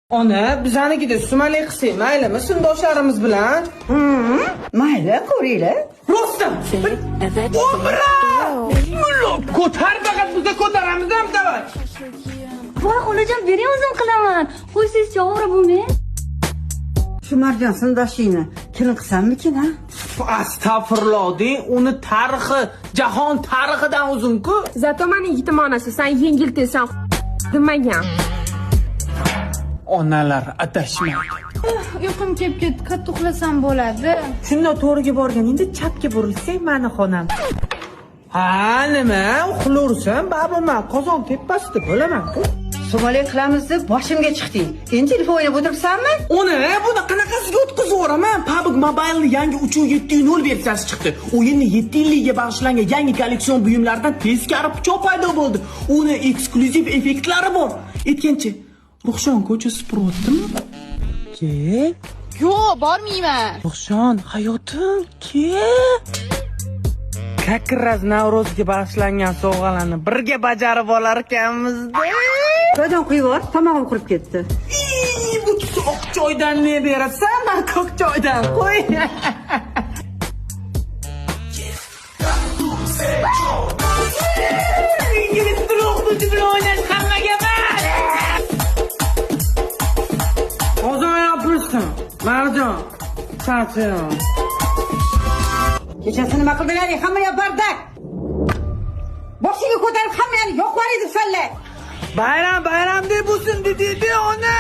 Ona, bizanikida sumali qilsak, maylimi sinfdoshlarimiz bilan? Mayli, ko'ringlar. Rostdan. Obra! Ko'tar faqat biza ko'taramiz ham davay. Voy xolajon, bering o'zim qilaman. Qo'ysizchi, ovora bo'lmang. Shu Marjon sindoshingni kelin qilsammikin, ha? Astag'firulloh deng, uni tarixi, jahon tarixidan uzun-ku. Zato mening yigitim onasi, sen yengiltaysan demagan. Onalar adashmaydi. Uyqum kelib ketdi, qattiq uxlasam bo'ladi. Shunda to'g'riga borganingda chapga burilsang, mani xonam. Ha, nima? Uxlarsam, babaman qozon tepasida bo'laman-ku. Sumali qilamiz deb boshimga chiqding. Endi telefonini o'tiribsanmi? Uni buni qanaqasiga o'tkazaveraman? PUBG Mobile'ning yangi 37.0 versiyasi chiqdi. O'yinning 7 yilligiga bag'ishlangan yangi kolleksion buyumlardan teskari pichoq paydo bo'ldi. Uni eksklyuziv effektlari bor. Aytgancha, Ruxshon ko'chasi supuryaptimi? Kel. Yo'q, bormayman. Ruxshon, hayotim, kel. Kakraz Navro'zga bag'ishlangan sovg'alarni birga bajarib olar ekanmiz-da. Joydan quyib yubor, tomog'im qurib ketdi. Bu oq choydan ne berasan? Men ko'k choydan qo'y. İngiliz tili o'qituvchi bilan o'ynash hammaga emas. Qozon yopishsin. Marjon, charchayon. Kechasi nima qildinglar? Hamma yopardi. Boshingga ko'tarib hammani yo'qlar edi salla. Bayram deb bo'lsin dedi ona.